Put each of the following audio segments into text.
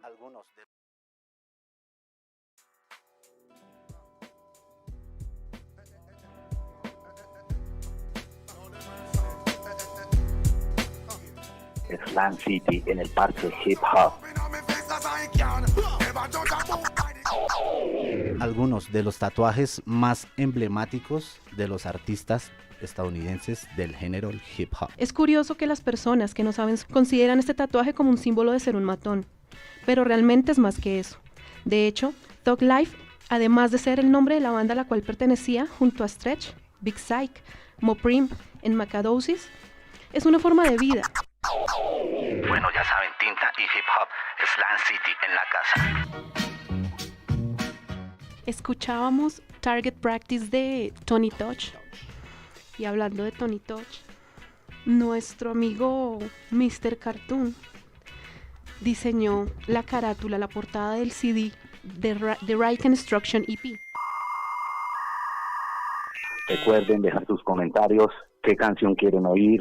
Algunos de Slang City en el parche hip hop. algunos de los tatuajes más emblemáticos de los artistas estadounidenses del género hip hop. Es curioso que las personas que no saben consideran este tatuaje como un símbolo de ser un matón, pero realmente es más que eso. De hecho, Thug Life, además de ser el nombre de la banda a la cual pertenecía junto a Stretch, Big Psych, Moprim en Macadosis, es una forma de vida. Bueno, ya saben, tinta y hip hop, Slang City en la casa. Escuchábamos Target Practice de Tony Touch. Y hablando de Tony Touch, nuestro amigo Mr. Cartoon diseñó la carátula, la portada del CD de The Right Construction EP. Recuerden dejar sus comentarios, qué canción quieren oír,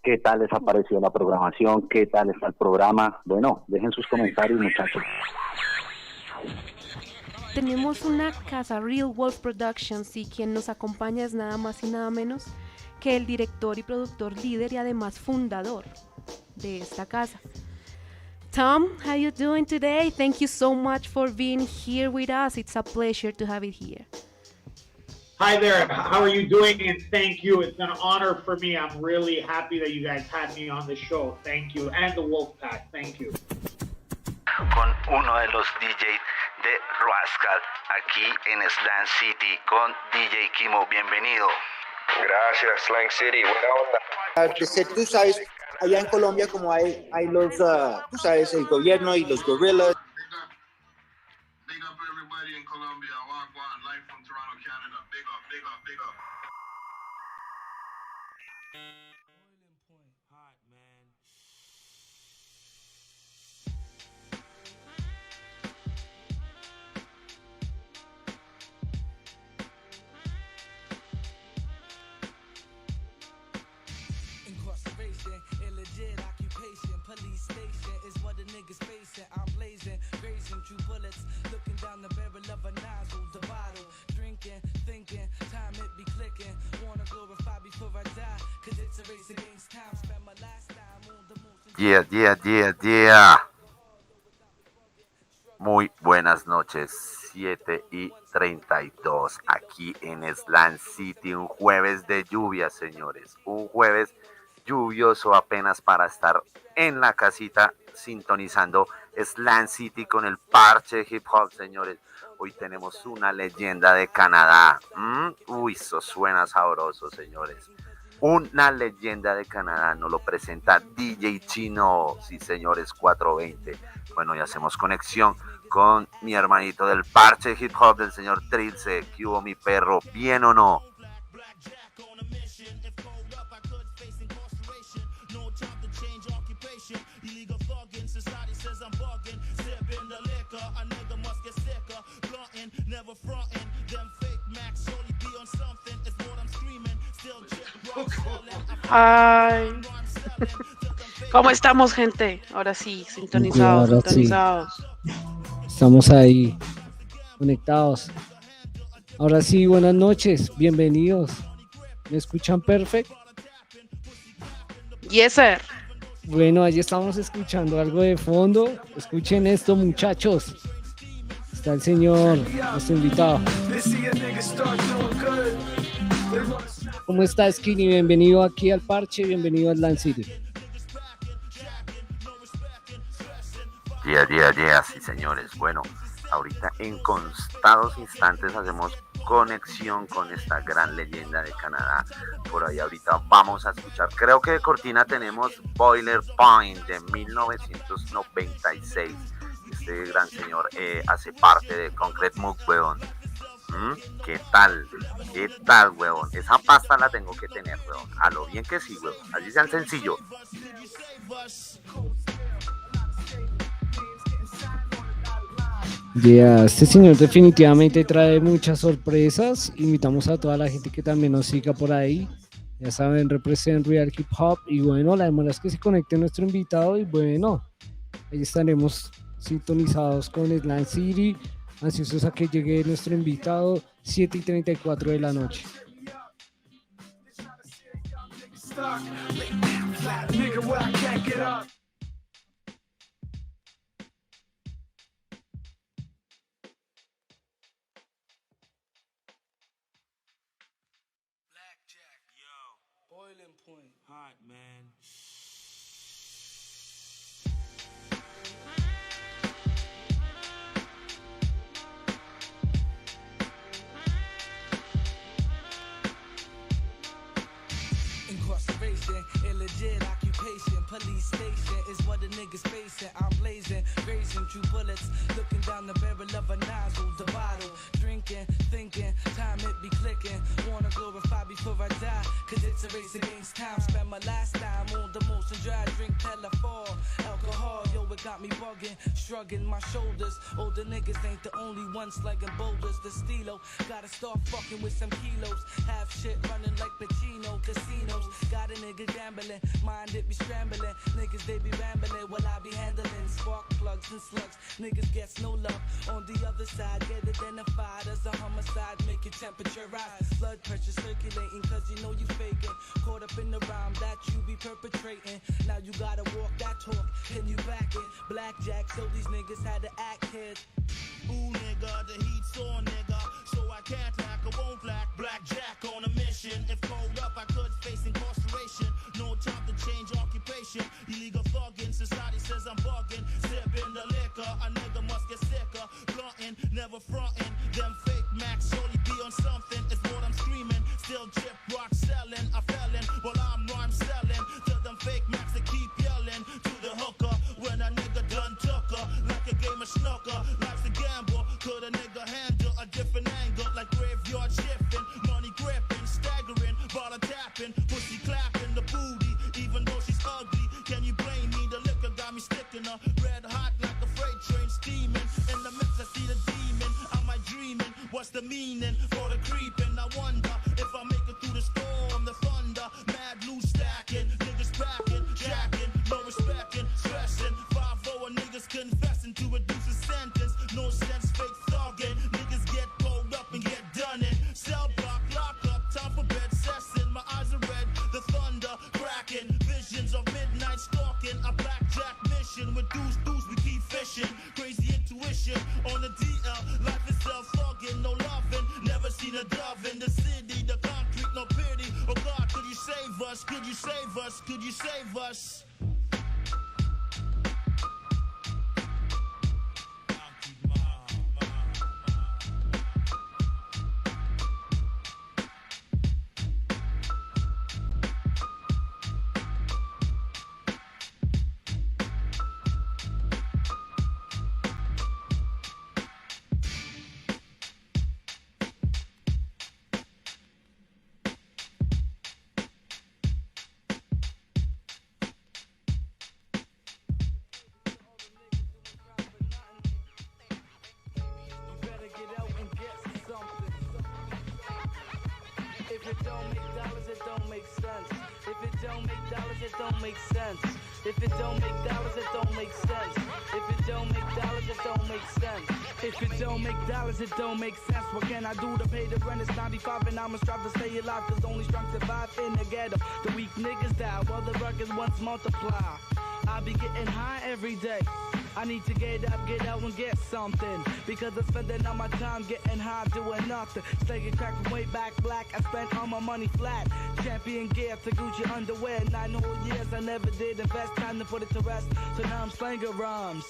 qué tal les ha parecido la programación, qué tal está el programa. Bueno, dejen sus comentarios, muchachos. Tenemos una casa, Real Wolf Productions, y quien nos acompaña es nada más y nada menos que el director y productor líder y además fundador de esta casa. Tom, how you doing today? Thank you so much for being here with us. It's a pleasure to have it here. Hi there, how are you doing? And thank you. It's an honor for me. I'm really happy that you guys had me on the show. Thank you. And the Wolfpack, thank you. Con uno de los DJs de Rascal aquí en Slang City con DJ Kimo. Bienvenido. Gracias, Slang City. Buena onda. Tú sabes, allá en Colombia como hay los, tú sabes, el gobierno y los guerrillas. Big up everybody in Colombia. Wagwan, live from Toronto, Canada. Big up, big up, big up. Incarceration, illegit occupation, police station is what the niggas facing. I'm blazing, grazing true bullets, looking down the barrel of a nozzle, the bottle, drinking, thinking, time it be clicking. Wanna glorify before I die, cause it's a race against time. Spend my last time on the most. Yeah. Muy buenas noches, 7:32 aquí en Slang City, un jueves de lluvia, señores, un jueves lluvioso apenas para estar en la casita sintonizando Slang City con el parche hip hop, señores. Hoy tenemos una leyenda de Canadá. Uy, eso suena sabroso, señores. Una leyenda de Canadá nos lo presenta DJ Chino, sí, señores, 420. Bueno, y hacemos conexión con mi hermanito del parche hip hop del señor Trilce. ¿Qué hubo, mi perro? ¿Bien o no? Ay, ¿cómo estamos, gente? Ahora sí, sintonizados, Ahora sintonizados. Sí. Estamos ahí, conectados. Ahora sí, buenas noches, bienvenidos. ¿Me escuchan perfecto? Yes, sir. Bueno, ahí estamos escuchando algo de fondo. Escuchen esto, muchachos. Está el señor, nuestro invitado. ¿Cómo está, Skinny? Bienvenido aquí al parche, bienvenido a Slang City. Yeah, sí, señores. Bueno, ahorita en contados instantes hacemos conexión con esta gran leyenda de Canadá. Por ahí ahorita vamos a escuchar, creo que de cortina tenemos Boiler Point de 1996. Este gran señor hace parte de Concrete Mug, weón. ¿Qué tal, weón? Esa pasta la tengo que tener, weón. A lo bien que sí, weón. Así sean sencillo. Este señor definitivamente trae muchas sorpresas. Invitamos a toda la gente que también nos siga por ahí Ya saben, represent Real Hip Hop. Y bueno, la demora es que se conecte nuestro invitado. Y bueno, ahí estaremos sintonizados con Slang City. Ansiosos a que llegue nuestro invitado, 7:34 de la noche. Boiling point. Hot, man. Incarceration, illegit occupation, police station is what the niggas facing. I'm blazing, grazing true bullets, looking down the barrel of a nozzle, the bottle, drinking, thinking, time it be clicking. Wanna glorify before I die, cause it's a race against time. Spend my last time on the motion dry, drink telephone, alcohol, yo, it got me bugging, shrugging my shoulders. Older niggas ain't the only ones slugging boulders. The stilo, gotta start fucking with some kilos. Have shit running like Pacino, casinos. Got a nigga gambling, mind it be scrambling. Niggas they be rambling while I be handling spark plugs and slugs. Niggas gets no love. On the other side, get identified as a homicide. Make your temperature rise. Blood pressure circulating, cause you know you faking. Caught up in the rhyme that you be perpetrating. Now you gotta walk that talk, can you back it? Blackjack, so these niggas had to act kid. Ooh nigga, the heat's on nigga, so I can't lack, I won't lack. Blackjack on a mission, if pulled up I could face incarceration. No time to change occupation, illegal thugging, society says I'm bugging. Sipping the liquor, a nigga must get sicker. Blunting, never fronting, them fake max surely be on something, is what I'm screaming. Still chip rock selling, I felon, while I'm rhyme selling. To them fake max that keep yelling, to the hooker, when a nigga done took her, like a game of snooker. Life's a gamble, could a nigga handle a different angle, like graveyard shifting, money gripping, staggering, ball tapping, pussy clapping, the booty, even though she's ugly. Can you blame me? The liquor got me sticking her, red hot like a freight train steaming. In the mix I see the demon, am I dreaming? What's the meaning for the creeping? I wonder if I make it through the storm, the thunder, mad loose stacking, niggas packing, jacking, no respecting, stressing, 5-0 niggas confessing to reduce a sentence. No sense fake thugging, niggas get pulled up and get done in. Cell block, lock up, time for bed session. My eyes are red, the thunder cracking, visions of midnight stalking. A blackjack mission with deuce, we keep fishing. Crazy intuition on the DL, life itself thugging, no loving. Never seen a dove in the city, the concrete, no pity. Oh God, could you save us? Could you save us? Could you save us? If it don't make dollars, it don't make sense. If it don't make dollars, it don't make sense. If it don't make dollars, it don't make sense. If it don't make dollars, it don't make sense. If it don't make dollars, it don't make sense. What can I do to pay the rent? It's 95 and I'ma strive to stay alive, cause only strong survive in the ghetto. The weak niggas die while the rugged ones multiply. I be getting high every day. I need to get up, get out and get something, because I'm spending all my time getting high doing nothing. Slinging crack from way back black, I spent all my money flat. Champion gear to Gucci underwear, 9 whole years I never did invest, time to put it to rest. So now I'm slinging rhymes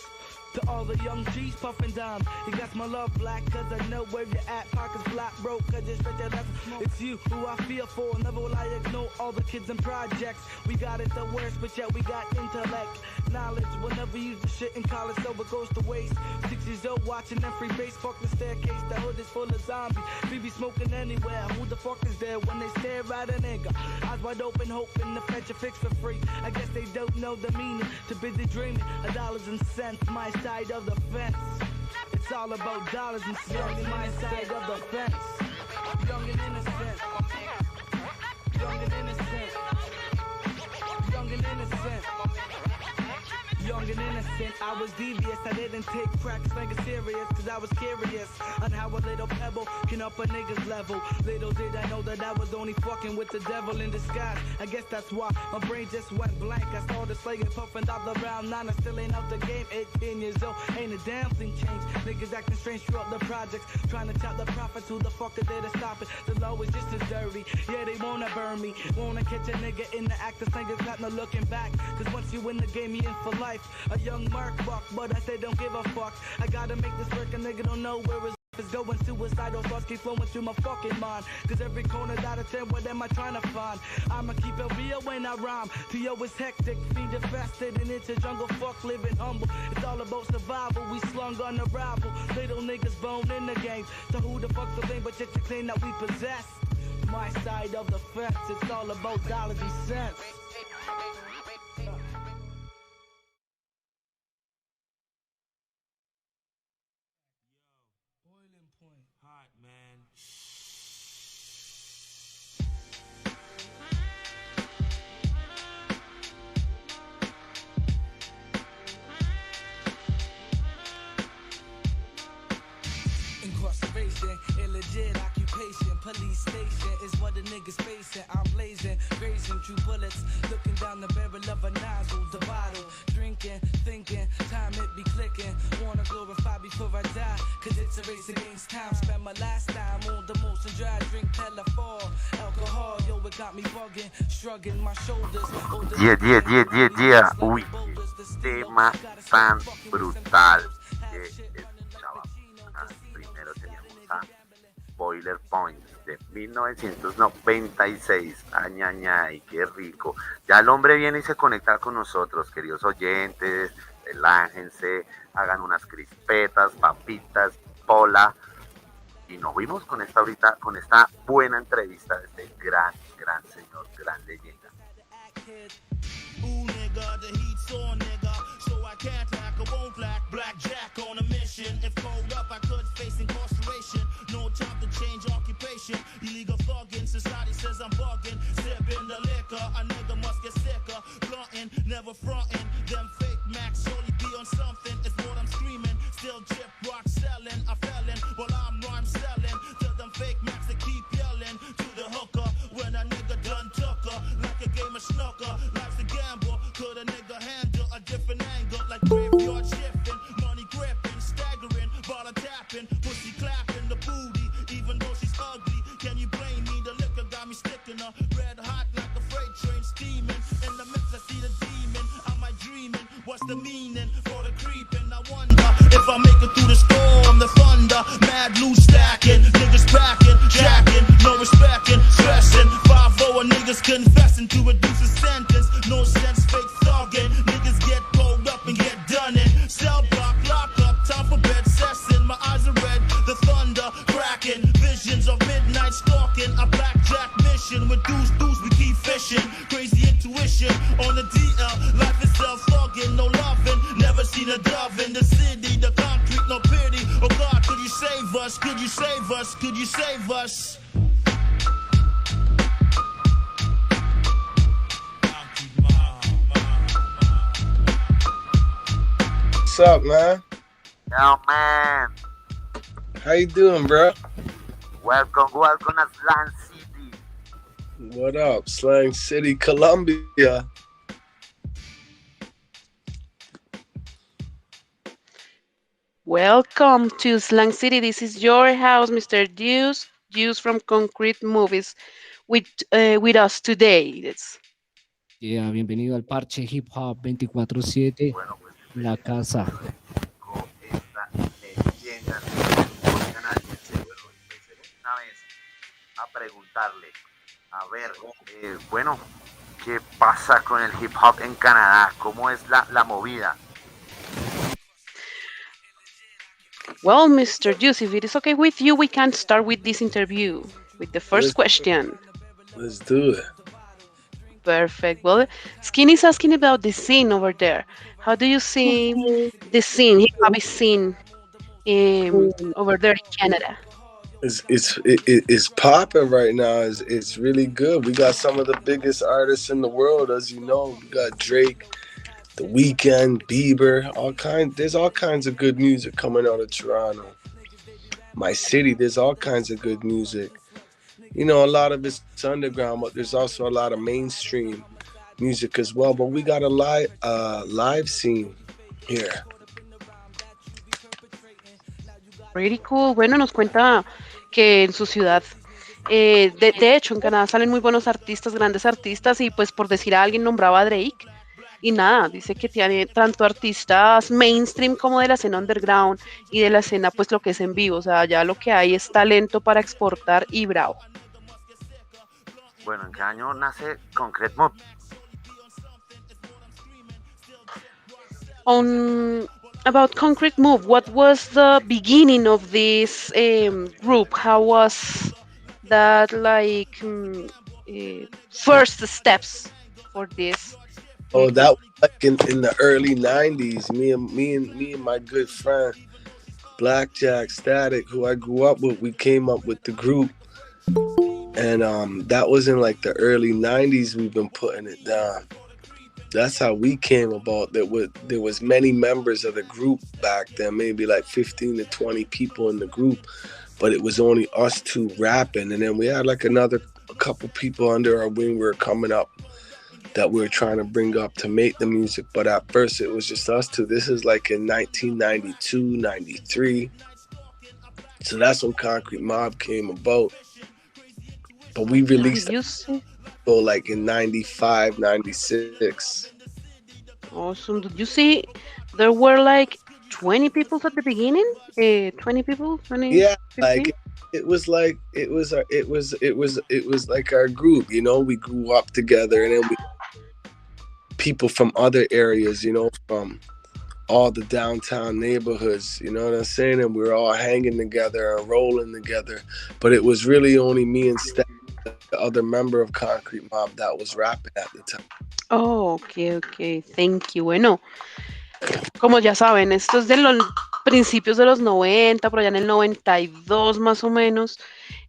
to all the young G's puffing down. You got my love black, cause I know where you're at. Pockets flat, broke, cause you're straight to left. It's you who I feel for, never will I ignore all the kids and projects. We got it the worst, but yet we got intellect. Knowledge, we'll never use the shit in college, so it goes to waste. 6 years old, watching them free base, fuck the staircase. The hood is full of zombies, we be smoking anywhere. Who the fuck is there when they stare at a nigga? Eyes wide open, hoping to fetch a fix for free. I guess they don't know the meaning, too busy dreaming of dollars and cents. My side of the fence, it's all about dollars and cents. My side of the fence, young and innocent. Young and innocent. Young and innocent. Young and innocent, I was devious. I didn't take practice, nigga serious, cause I was curious on how a little pebble can up a nigga's level. Little did I know that I was only fucking with the devil in disguise. I guess that's why my brain just went blank. I started slinging, puffing out the round 9. I still ain't out the game, 18 years old. Ain't a damn thing changed. Niggas acting strange throughout the projects, trying to chop the profits. Who the fuck are there to stop it? The law is just as dirty. Yeah, they wanna burn me. Wanna catch a nigga in the act. This nigga's got no looking back. Cause once you in the game, you in for life. A young Mark buck, but I say don't give a fuck. I gotta make this work, a nigga don't know where his life is going. Suicidal thoughts keep flowing through my fucking mind. Cause every corner out of 10, what am I trying to find? I'ma keep it real when I rhyme. T.O. is hectic, fiend infested, and into jungle fuck living humble. It's all about survival, we slung on arrival. Little niggas bone in the game. So who the fuck's the lame, but just to claim that we possess? My side of the fence, it's all about dollars and cents. Hot, man. Incarceration, illegit occupation, police station is what the niggas facing. I'm blazing, grazing through bullets, looking down the barrel of a nozzle, the bottle, drinking, thinking, time it be clicking. Wanna glorify before I die, cause it's a race against time. Spend my last time on the motion dry, drink telephone, alcohol, yo, it got me bugging, shrugging my shoulders. Uy, tema tan brutal que escuchábamos. Primero teníamos a Boiler Point de 1996. Añañay, qué rico. Ya el hombre viene y se conecta con nosotros, queridos oyentes. Relájense, hagan unas crispetas, papitas, pola. Y nos vimos con esta ahorita, con esta buena entrevista de este gran señor, gran leyenda. Ooh, nigga, the heat's on, nigga. So I can't lack, I won't lack. Blackjack on a mission. If pulled up, I could face incarceration. No time to change occupation. Illegal thugging, society says I'm bugging. Sipping the liquor, a nigga must get sicker. Blunting, never fronting. Them fake Macs surely be on something. It's what I'm screaming. Still chip rock selling. I felon while I'm rhyme selling. To them fake Macs that keep yelling. To the hooker when a nigga done took her. Like a game of snooker. Life's a gamble. Could a nigga handle a different angle? Like graveyard shifting. Money gripping. Staggering. Ball tapping. Pussy clapping. The booty. Even though she's ugly. Can you blame me? The liquor got me sticking her. Red hot like a freight train steaming. In the mix I see the demon. Am I dreaming? What's the meaning for the creeping? I wonder if I make it through the storm, the thunder, mad loose stacking, niggas packing, jacking, no respecting, stressing, 5-0 niggas confessing to reduce a sentence, no sense fake thugging, niggas get pulled up and get done in, cell block, lock up, time for bed session, my eyes are red, the thunder cracking, visions of midnight stalking, a blackjack mission, with deuce, we keep fishing, crazy intuition, on the DL, life itself thugging, no loving, never seen a dove in the city, the concrete, no pity, oh God, could you save us, could you save us, could you save us? What's up, man? Yo, man. How you doing, bro? Welcome to Slang City. What up, Slang City, Colombia? Welcome to Slang City. This is your house, Mr. Deuce from Concrete Movies, with us today. Yeah, bienvenido al parche Hip Hop 24/7, Bueno, pues la casa. con esta leyenda canadiense. Bueno, empecé una vez a preguntarle, a ver, bueno, ¿qué pasa con el hip hop en Canadá? ¿Cómo es la movida? Well, Mr. Deuce, if it is okay with you, we can start with this interview with the first question. Let's do it. Perfect. Well, Skinny is asking about the scene over there. How do you see the scene, hip hop scene over there in Canada? It's popping right now. It's really good. We got some of the biggest artists in the world, as you know. We got Drake, The Weeknd, Bieber, there's all kinds of good music coming out of Toronto. My city, there's all kinds of good music. You know, a lot of it's underground, but there's also a lot of mainstream music as well. But we got a live scene here. Pretty cool. Bueno, nos cuenta que en su ciudad, de hecho, en Canadá salen muy buenos artistas, grandes artistas, y pues por decir a alguien nombraba a Drake, y nada, dice que tiene tanto artistas mainstream como de la escena underground y de la escena pues lo que es en vivo, o sea, ya lo que hay es talento para exportar y bravo. Bueno, ¿en qué año nace Concrete Move? About Concrete Move, what was the beginning of this group? How was that like first steps for this? Oh, that was like in the early '90s. Me and my good friend Blackjack Static, who I grew up with, we came up with the group, and that was in like the early '90s. We've been putting it down. That's how we came about. There was many members of the group back then, maybe like 15 to 20 people in the group, but it was only us two rapping, and then we had like a couple people under our wing. We were coming up that we were trying to bring up to make the music, but at first it was just us two. This is like in 1992, 93. So that's when Concrete Mob came about. But we released so like in 95, 96. Awesome. Did you see there were like 20 people at the beginning? 20 people? 20, yeah, 15? like it was like our group, you know. We grew up together, and then people from other areas, you know, from all the downtown neighborhoods, you know what I'm saying? And we were all hanging together and rolling together. But it was really only me and Steph, the other member of Concrete Mob, that was rapping at the time. Oh, ok, thank you. Bueno, como ya saben, esto es de los principios de los 90, por allá en el 92 más o menos.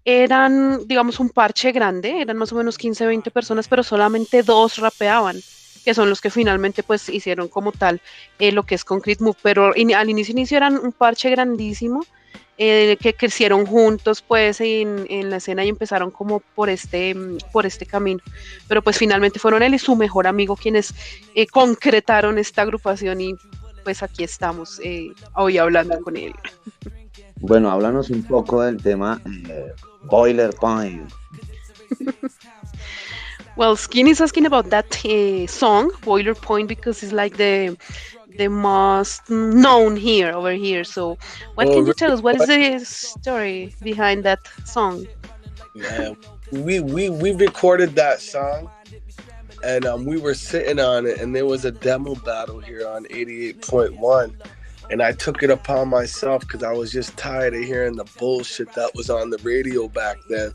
Eran, digamos, un parche grande, eran más o menos 15, 20 personas, pero solamente 2 rapeaban, que son los que finalmente pues hicieron como tal lo que es Concrete Move, pero al inicio eran un parche grandísimo, que crecieron juntos pues en la escena y empezaron como por este camino, pero pues finalmente fueron él y su mejor amigo quienes concretaron esta agrupación, y pues aquí estamos hoy hablando con él. Bueno, háblanos un poco del tema Boiler Point. Well, Skin is asking about that song, Boiler Point, because it's like the most known over here. So what can you tell us? What is the story behind that song? Yeah, we recorded that song, and we were sitting on it, and there was a demo battle here on 88.1, and I took it upon myself because I was just tired of hearing the bullshit that was on the radio back then.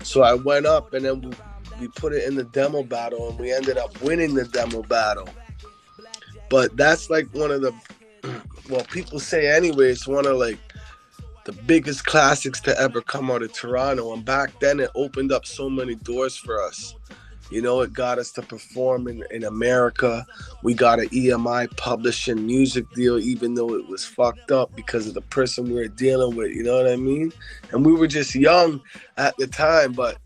So I went up, and then we put it in the demo battle, and we ended up winning the demo battle. But that's like one of the, well, people say anyway, it's one of like the biggest classics to ever come out of Toronto. And back then it opened up so many doors for us. You know, it got us to perform in America. We got an EMI publishing music deal, even though it was fucked up because of the person we were dealing with, you know what I mean? And we were just young at the time, but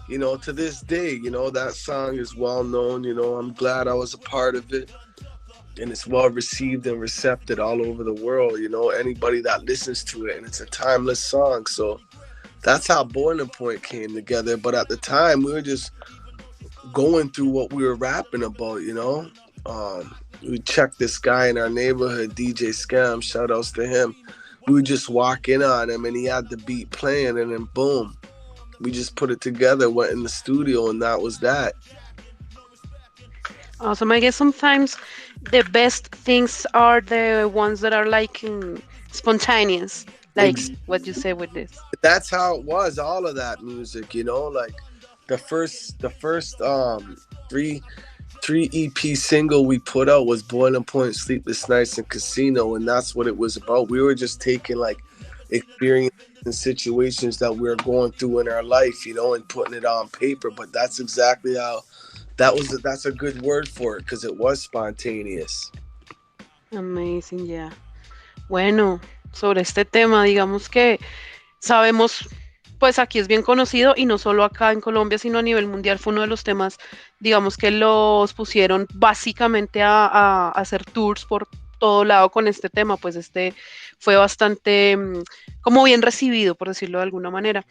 you know, to this day, you know, that song is well known. You know, I'm glad I was a part of it. And it's well received and recepted all over the world, you know, anybody that listens to it. And it's a timeless song. So that's how Boiling Point came together. But at the time, we were just going through what we were rapping about, you know. We checked this guy in our neighborhood, DJ Scam, shout outs to him. We would just walk in on him, and he had the beat playing, and then boom, we just put it together, went in the studio, and that was that. Awesome. I guess sometimes the best things are the ones that are like spontaneous, like what you say with this. That's how it was, all of that music, you know, like the first three EP single we put out was Boiling Point, Sleepless Nights, and Casino, and that's what it was about. We were just taking like experience and situations that we're going through in our life, you know, and putting it on paper. But that's exactly how that's a good word for it, because it was spontaneous. Amazing, yeah. Bueno, sobre este tema, digamos que sabemos, pues aquí es bien conocido y no solo acá en Colombia, sino a nivel mundial fue uno de los temas, digamos que los pusieron básicamente a hacer tours por todo lado con este tema, pues este fue bastante como bien recibido, por decirlo de alguna manera.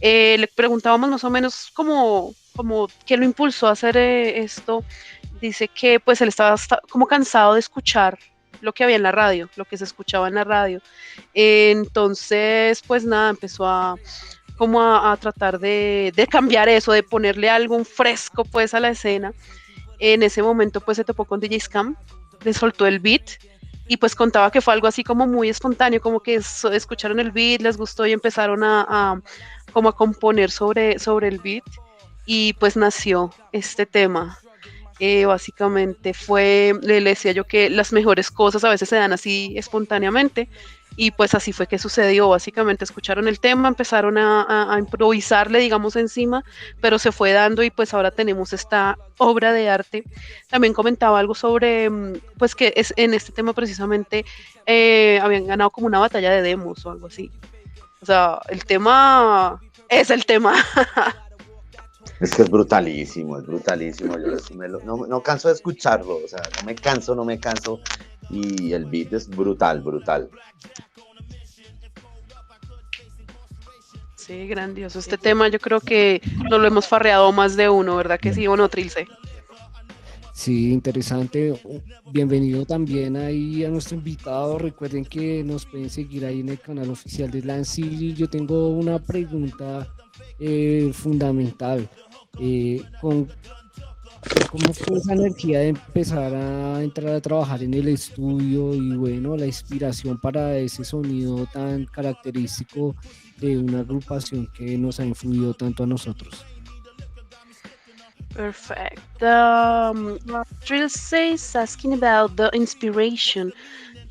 Le preguntábamos más o menos como qué lo impulsó a hacer esto. Dice que pues él estaba como cansado de escuchar lo que había en la radio, lo que se escuchaba en la radio. Entonces, pues nada, empezó a tratar de cambiar eso, de ponerle algo fresco pues a la escena. En ese momento pues se topó con DJ Scam, le soltó el beat y pues contaba que fue algo así como muy espontáneo, como que escucharon el beat, les gustó y empezaron como a componer sobre el beat y pues nació este tema. Básicamente le decía yo que las mejores cosas a veces se dan así espontáneamente y pues así fue que sucedió. Básicamente escucharon el tema, empezaron a improvisarle, digamos, encima, pero se fue dando y pues ahora tenemos esta obra de arte. También comentaba algo sobre, pues que es en este tema precisamente habían ganado como una batalla de demos o algo así. O sea, el tema es el tema. Es que es brutalísimo, yo no canso de escucharlo, o sea, no me canso, y el beat es brutal. Sí, grandioso. Este tema yo creo que nos lo hemos farreado más de uno, ¿verdad que sí o no, Trilce? Sí, interesante. Bienvenido también ahí a nuestro invitado. Recuerden que nos pueden seguir ahí en el canal oficial de Slang City. Yo tengo una pregunta fundamental. ¿Cómo fue esa energía de empezar a entrar a trabajar en el estudio y bueno, la inspiración para ese sonido tan característico de una agrupación que nos ha influido tanto a nosotros? Perfect. Trilce is asking about the inspiration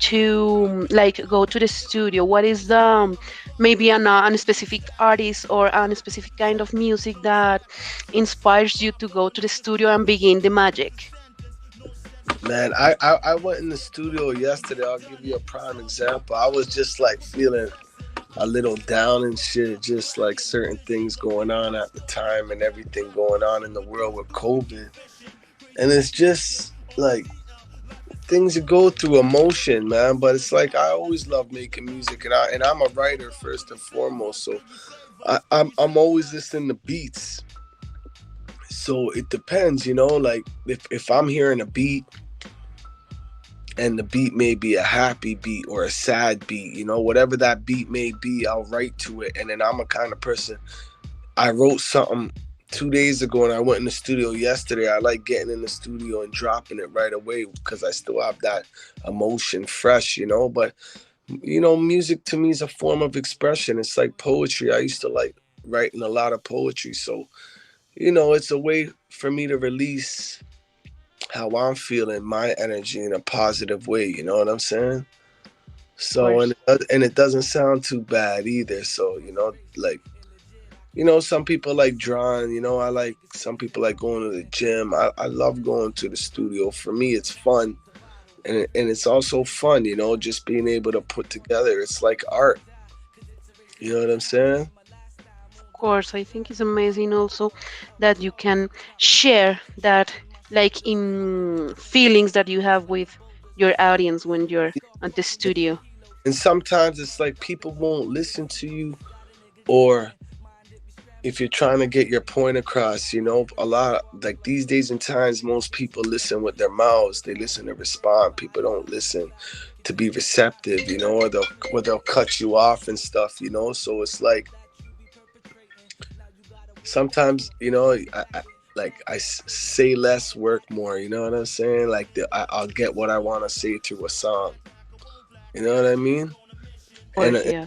to like go to the studio. What is the maybe an specific artist or a specific kind of music that inspires you to go to the studio and begin the magic? Man, I went in the studio yesterday. I'll give you a prime example. I was just like feeling a little down and shit, just like certain things going on at the time and everything going on in the world with COVID. And it's just like things you go through, emotion, man. But it's like I always love making music, and I'm a writer first and foremost. So I'm always listening to beats. So it depends, you know. Like if I'm hearing a beat, and the beat may be a happy beat or a sad beat, you know, whatever that beat may be, I'll write to it. And then I'm a kind of person. I wrote something 2 days ago and I went in the studio yesterday. I like getting in the studio and dropping it right away because I still have that emotion fresh, you know. But, you know, music to me is a form of expression. It's like poetry. I used to like writing a lot of poetry. So, you know, it's a way for me to release how I'm feeling, my energy in a positive way. You know what I'm saying? So, and it doesn't sound too bad either. So, you know, like, you know, some people like drawing, you know, some people like going to the gym. I love going to the studio. For me, it's fun. And it's also fun, you know, just being able to put together. It's like art. You know what I'm saying? Of course, I think it's amazing also that you can share that like in feelings that you have with your audience when you're at the studio. And sometimes it's like people won't listen to you, or if you're trying to get your point across, you know, a lot like these days and times, most people listen with their mouths. They listen to respond. People don't listen to be receptive, you know, or they'll cut you off and stuff, you know. So it's like sometimes, you know, I say less, work more. You know what I'm saying? Like I'll get what I want to say through a song. You know what I mean? Yeah.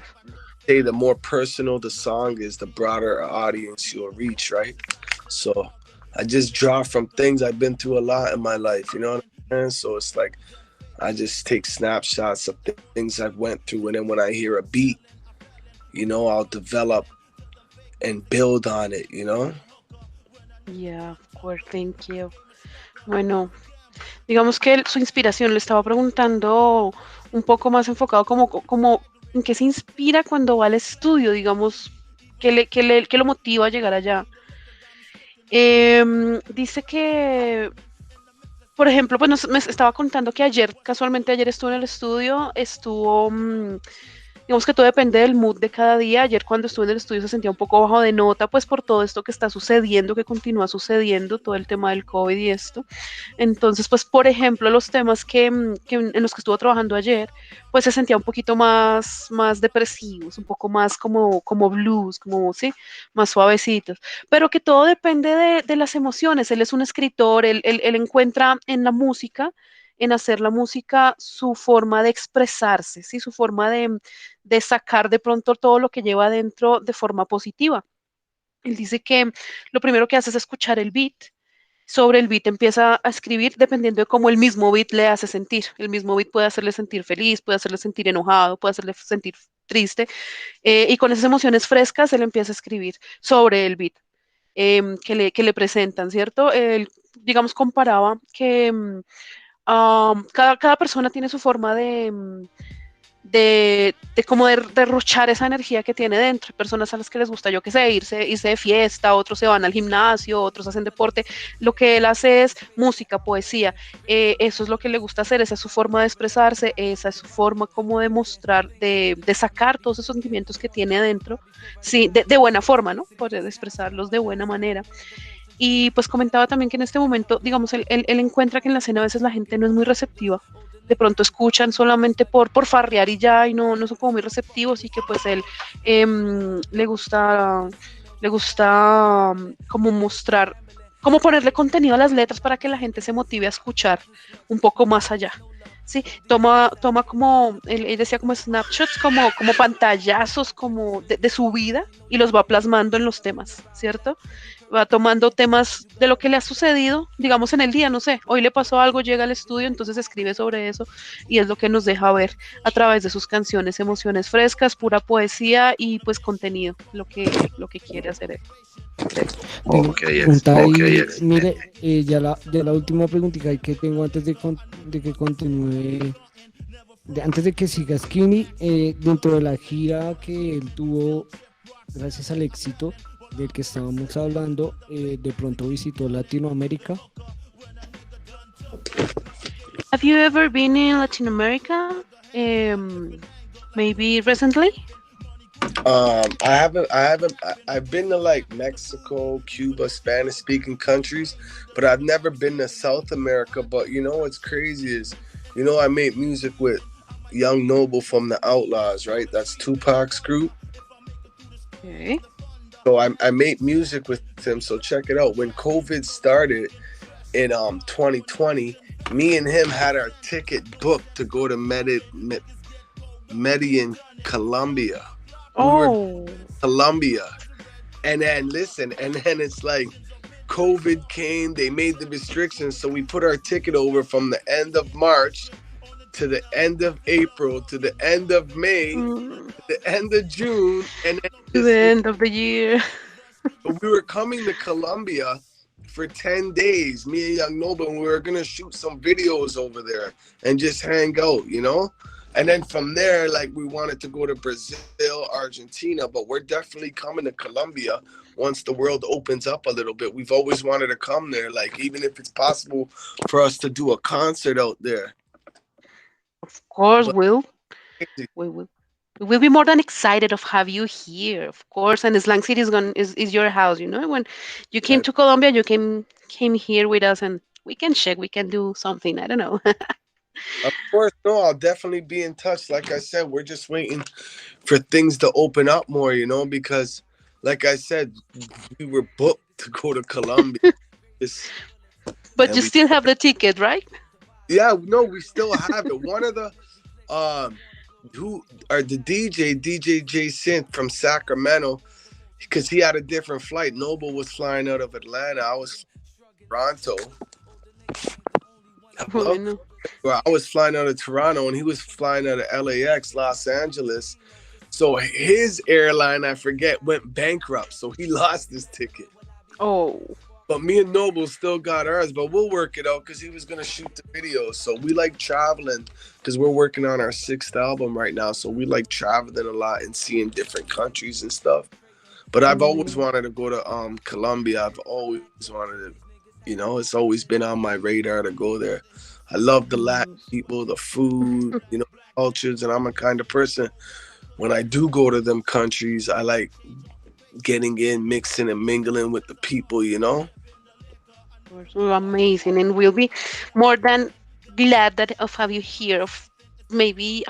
Say the more personal the song is, the broader audience you'll reach, right? So I just draw from things I've been through a lot in my life. You know what I'm saying? So it's like I just take snapshots of things I've went through, and then when I hear a beat, I'll develop and build on it, Yeah, of course, thank you. Bueno, digamos que su inspiración, le estaba preguntando un poco más enfocado como en qué se inspira cuando va al estudio, digamos, qué lo motiva a llegar allá. Dice que, por ejemplo, pues me estaba contando que casualmente ayer estuvo en el estudio, digamos que todo depende del mood de cada día. Ayer cuando estuve en el estudio se sentía un poco bajo de nota, pues por todo esto que está sucediendo, que continúa sucediendo, todo el tema del COVID y esto. Entonces, pues, por ejemplo, los temas en los que estuvo trabajando ayer, pues se sentía un poquito más depresivos, un poco más como blues, sí, más suavecitos. Pero que todo depende de las emociones. Él es un escritor, él encuentra en la música, en hacer la música, su forma de expresarse, ¿sí? Su forma de sacar de pronto todo lo que lleva adentro de forma positiva. Él dice que lo primero que hace es escuchar el beat. Sobre el beat empieza a escribir dependiendo de cómo el mismo beat le hace sentir. El mismo beat puede hacerle sentir feliz, puede hacerle sentir enojado, puede hacerle sentir triste. Y con esas emociones frescas él empieza a escribir sobre el beat que le presentan, ¿cierto? Él, digamos, comparaba que cada persona tiene su forma de como de derrochar esa energía que tiene dentro. Hay personas a las que les gusta, yo qué sé, irse de fiesta, otros se van al gimnasio, otros hacen deporte. Lo que él hace es música, poesía. Eso es lo que le gusta hacer, esa es su forma de expresarse, esa es su forma como de mostrar, de sacar todos esos sentimientos que tiene adentro, sí, de buena forma, ¿no? Poder expresarlos de buena manera. Y pues comentaba también que en este momento, digamos, él encuentra que en la escena a veces la gente no es muy receptiva. De pronto escuchan solamente por farrear y ya, y no son como muy receptivos, y que pues él le gusta como mostrar, como ponerle contenido a las letras para que la gente se motive a escuchar un poco más allá. Sí, toma como, él decía como snapshots, como pantallazos como de su vida, y los va plasmando en los temas, ¿cierto? Va tomando temas de lo que le ha sucedido, digamos en el día, no sé, hoy le pasó algo, llega al estudio, entonces escribe sobre eso, y es lo que nos deja ver a través de sus canciones, emociones frescas, pura poesía y pues contenido, lo que quiere hacer él. Mire, ya la última preguntita que tengo antes de que continúe, antes de que siga Skinny, dentro de la gira que él tuvo, gracias al éxito del que estábamos hablando, de pronto visitó Latinoamérica. Have you ever been in Latin America? Maybe recently? I've been to like Mexico, Cuba, Spanish speaking countries, but I've never been to South America. But what's crazy is, I made music with Young Noble from the Outlaws, right? That's Tupac's group. Okay. So I made music with him. So check it out. When COVID started in 2020, me and him had our ticket booked to go to Medellin, Colombia. Colombia. And then it's like COVID came, they made the restrictions, so we put our ticket over from the end of March to the end of April to the end of May to the end of June, and then to the end of the year. We were coming to Colombia for 10 days, me and Young Noble, and we were gonna shoot some videos over there and just hang out, And then from there, like, we wanted to go to Brazil, Argentina, but we're definitely coming to Colombia once the world opens up a little bit. We've always wanted to come there, like, even if it's possible for us to do a concert out there. Of course, we will be more than excited of have you here, of course. And Slang City is your house, When you came to Colombia, you came here with us, and we can do something. I don't know. Of course, no, I'll definitely be in touch. Like I said, we're just waiting for things to open up more, because like I said, we were booked to go to Colombia. But you still have the ticket, right? Yeah, no, we still have it. One of the the DJ J Synth from Sacramento, because he had a different flight. Noble was flying out of Atlanta. I was Toronto. Well, I was flying out of Toronto and he was flying out of LAX, Los Angeles. So his airline, I forget, went bankrupt. So he lost his ticket. Oh. But me and Noble still got ours, but we'll work it out because he was going to shoot the video. So we like traveling because we're working on our 6th album right now. So we like traveling a lot and seeing different countries and stuff. But I've always wanted to go to Colombia. I've always wanted to, you know, it's always been on my radar to go there. I love the Latin people, the food, you know, cultures. And I'm a kind of person, when I do go to them countries, I like getting in, mixing and mingling with the people, you know? Amazing, and we'll be more than glad that of have you here. Of maybe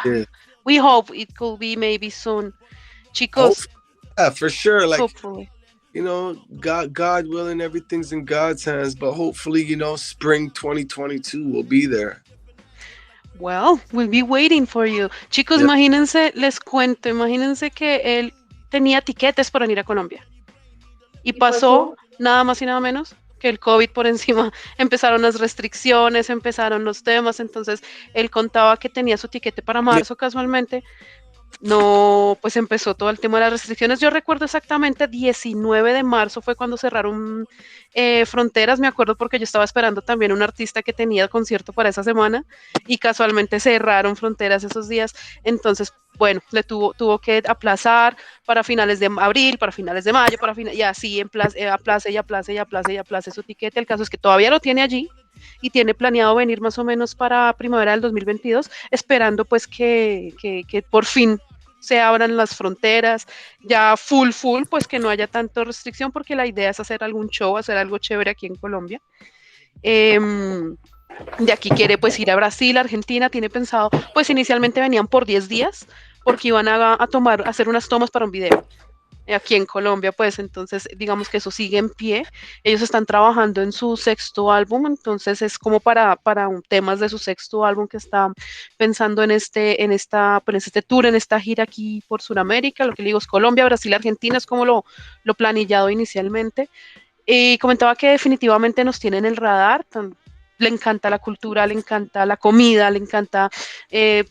we hope it could be maybe soon, chicos. Yeah, for sure. Like, hopefully, you know, God willing, everything's in God's hands. But hopefully, you know, spring 2022 will be there. Well, we'll be waiting for you, chicos. Imagínense, les cuento. Imagínense que él tenía tiquetes para venir a Colombia y pasó nada más y nada menos que el COVID por encima. Empezaron las restricciones, empezaron los temas, entonces él contaba que tenía su tiquete para marzo casualmente. No, pues empezó todo el tema de las restricciones. Yo recuerdo exactamente 19 de marzo fue cuando cerraron fronteras, me acuerdo porque yo estaba esperando también un artista que tenía concierto para esa semana y casualmente cerraron fronteras esos días, entonces bueno, le tuvo que aplazar para finales de abril, para finales de mayo, y así aplace su tiquete. El caso es que todavía lo tiene allí y tiene planeado venir más o menos para primavera del 2022, esperando pues que por fin se abran las fronteras, ya full, pues que no haya tanta restricción, porque la idea es hacer algún show, hacer algo chévere aquí en Colombia. De aquí quiere pues ir a Brasil, Argentina, tiene pensado, pues inicialmente venían por 10 días, porque iban a hacer unas tomas para un video. Aquí en Colombia, pues entonces digamos que eso sigue en pie. Ellos están trabajando en su 6º álbum, entonces es como para temas de su 6º álbum que está pensando en este tour, en esta gira aquí por Sudamérica. Lo que le digo es Colombia, Brasil, Argentina, es como lo planillado inicialmente. Y comentaba que definitivamente nos tiene en el radar. Le encanta la cultura, le encanta la comida, le encanta,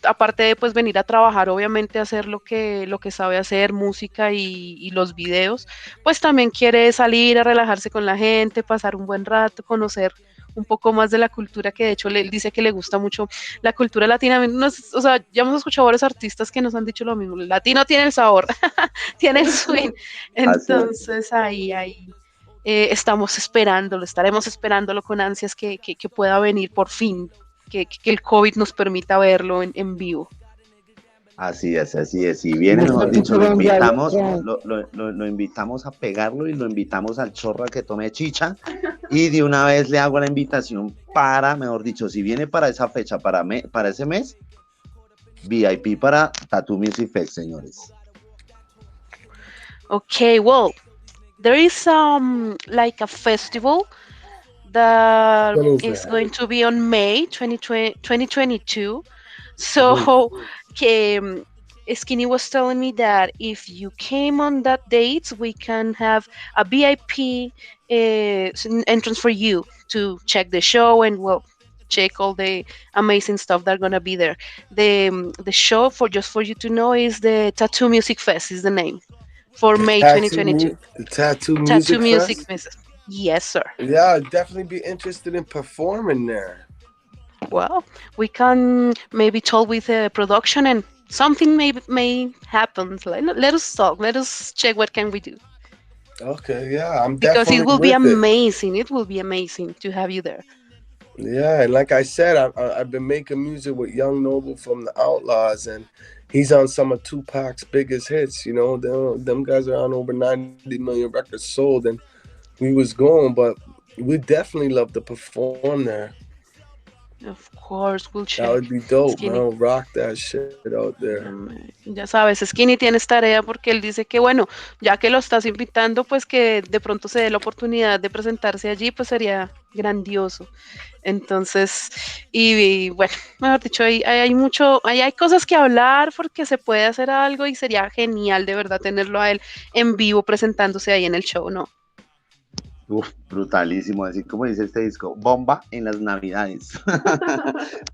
aparte de pues venir a trabajar, obviamente hacer lo que sabe hacer, música y los videos, pues también quiere salir a relajarse con la gente, pasar un buen rato, conocer un poco más de la cultura, que de hecho él dice que le gusta mucho la cultura latina. O sea, ya hemos escuchado a varios artistas que nos han dicho lo mismo, el latino tiene el sabor, tiene el swing, entonces ahí estaremos esperándolo con ansias que pueda venir por fin, que el COVID nos permita verlo en vivo. Así es. Y viene, mejor dicho, lo invitamos a pegarlo y lo invitamos al chorro a que tome chicha. Y de una vez le hago la invitación para, mejor dicho, si viene para esa fecha, para ese mes, VIP para Tattoo Music Fest, señores. Okay, well, there is like a festival that is going to be on May 2022. So Skinny was telling me that if you came on that date, we can have a VIP entrance for you to check the show and check all the amazing stuff that are gonna be there. The show, for you to know, is the Tattoo Music Fest is the name. For May 2022. Tattoo Music Fest. Yes, sir. Yeah, I'd definitely be interested in performing there. Well, we can maybe talk with the production and something may happen. Let us talk. Let us check what can we do. Okay, yeah, I'm because definitely it will be with amazing. It will be amazing to have you there. Yeah, and like I said, I've been making music with Young Noble from the Outlaws, and he's on some of Tupac's biggest hits. You know, them guys are on over 90 million records sold, and we was going, but we definitely love to perform there. Of course, we'll check. That would be dope, Skinny. man. Rock that shit out there. Ya sabes, Skinny tienes tarea porque él dice que bueno, ya que lo estás invitando, pues que de pronto se dé la oportunidad de presentarse allí, pues sería grandioso. Entonces, y bueno, mejor dicho, hay cosas que hablar porque se puede hacer algo y sería genial de verdad tenerlo a él en vivo presentándose ahí en el show, ¿no? Uf, brutalísimo, así como dice este disco, bomba en las navidades.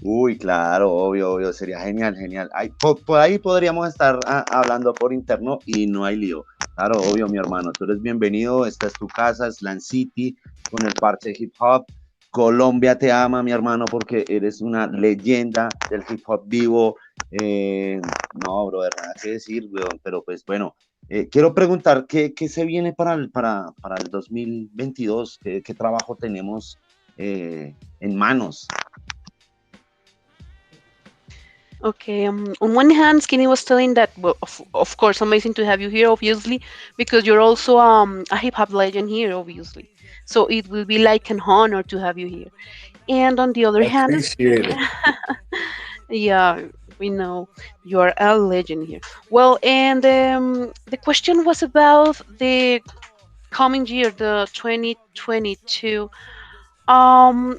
Uy, claro, obvio, obvio, sería genial, genial. Ahí, por ahí podríamos estar hablando por interno y no hay lío. Claro, obvio, mi hermano, tú eres bienvenido, esta es tu casa, Slang City, con el parche hip hop. Colombia te ama, mi hermano, porque eres una leyenda del hip hop vivo. No, brother, nada que decir, weón, pero pues bueno. Quiero preguntar, ¿qué se viene para el 2022? ¿Qué trabajo tenemos en manos? Okay, on one hand, Skinny was telling that, well, of course, amazing to have you here, obviously, because you're also a hip hop legend here, obviously. So it will be like an honor to have you here. And on the other I hand, appreciate it. yeah, we know you are a legend here. Well, and the question was about the coming year, the 2022. Um,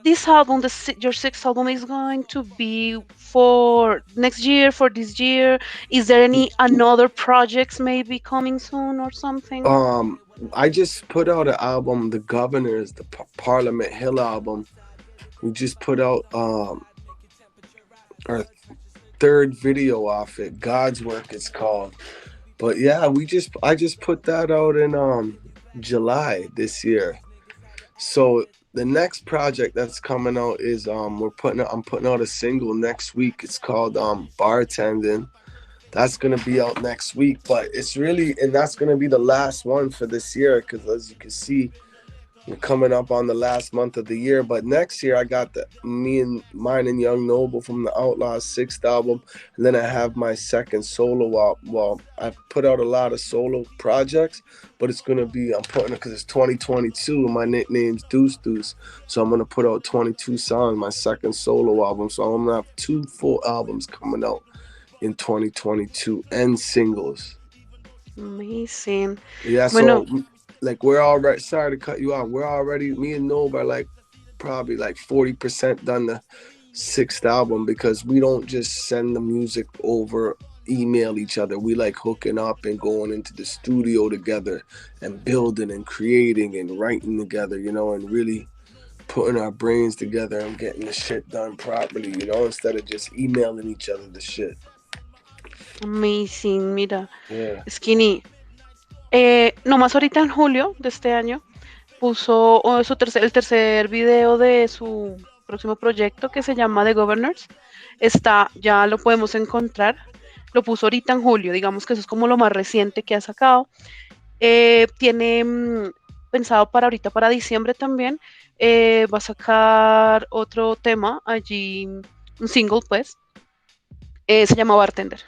this album, your sixth album, is going to be for next year, for this year. Is there any another projects maybe coming soon or something? I just put out an album, The Governors, the Parliament Hill album. We just put out our third video off it, God's Work it's called. But yeah, I just put that out in July this year. So the next project that's coming out is I'm putting out a single next week. It's called Bartending. That's gonna be out next week, but that's gonna be the last one for this year, because as you can see, we're coming up on the last month of the year. But next year I got mine and Young Noble from the Outlaws' sixth album, and then I have my second solo album. Well, I've put out a lot of solo projects, but it's gonna be, I'm putting it because it's 2022 and my nickname's DEUCE, so I'm gonna put out 22 songs, my second solo album. So I'm gonna have 2 full albums coming out in 2022 and singles. Amazing. Yeah, Bueno, so like we're already, sorry to cut you off, me and Nob are like probably like 40% done the sixth album, because we don't just send the music over, email each other. We like hooking up and going into the studio together and building and creating and writing together, and really putting our brains together and getting the shit done properly, instead of just emailing each other the shit. amazing. Mira, Yeah. Skinny, nomás ahorita en julio de este año puso el tercer video de su próximo proyecto, que se llama The Governors. Ya lo podemos encontrar. Lo puso ahorita en julio, digamos que eso es como lo más reciente que ha sacado. Tiene pensado para ahorita, para diciembre también, va a sacar otro tema allí, un single pues, se llama Bartender.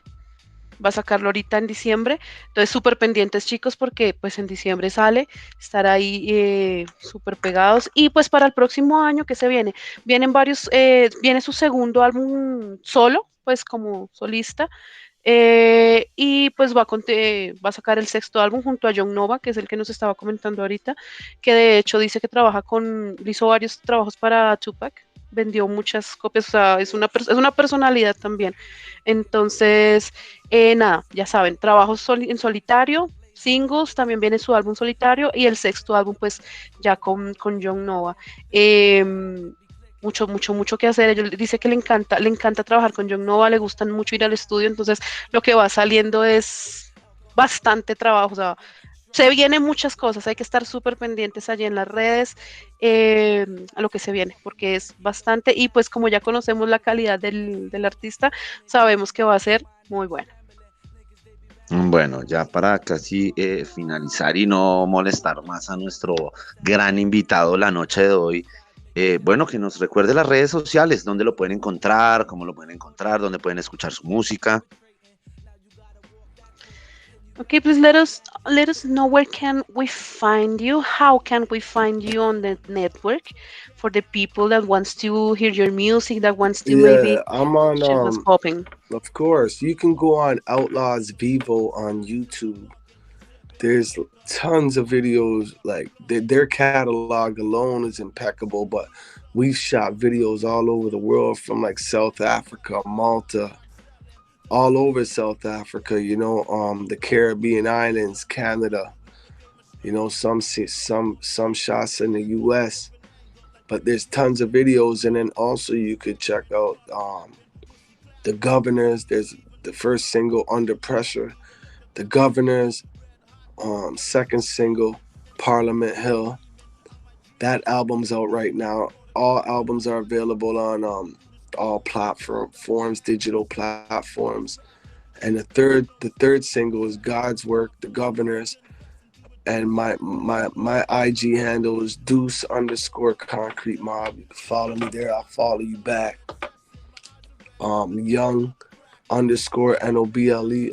Va a sacarlo ahorita en diciembre, entonces súper pendientes, chicos, porque pues en diciembre sale, estar ahí súper pegados. Y pues para el próximo año que se viene, viene su segundo álbum solo, pues como solista, y pues va a sacar el sexto álbum junto a John Nova, que es el que nos estaba comentando ahorita, que de hecho dice que hizo varios trabajos para Tupac, vendió muchas copias, o sea, es una personalidad también. Entonces, nada, ya saben, trabajos en solitario, singles, también viene su álbum solitario, y el sexto álbum pues ya con John Nova. Mucho que hacer. Ella dice que le encanta trabajar con John Nova, le gustan mucho ir al estudio, entonces lo que va saliendo es bastante trabajo, o sea, se vienen muchas cosas, hay que estar súper pendientes allí en las redes a lo que se viene, porque es bastante, y pues como ya conocemos la calidad del artista, sabemos que va a ser muy bueno. Bueno, ya para casi finalizar y no molestar más a nuestro gran invitado la noche de hoy, bueno, que nos recuerde las redes sociales, dónde lo pueden encontrar, cómo lo pueden encontrar, dónde pueden escuchar su música. Okay, please let us know where can we find you, how can we find you on the network for the people that wants to hear your music, that wants to maybe I'm on what's popping. Of course, you can go on Outlaws Vivo on YouTube. There's tons of videos, like their catalog alone is impeccable, but we've shot videos all over the world, from like South Africa, Malta, all over South Africa, the Caribbean islands, Canada, You know, some shots in the U.S., but there's tons of videos. And then also you could check out the Governors. There's the first single, Under Pressure. The Governors, second single, Parliament Hill. That album's out right now. All albums are available on all platforms, digital platforms. And the third single is God's Work, The Governors. And my IG handle is Deuce_Concrete Mob. You can follow me there. I'll follow you back. Young_NOBLE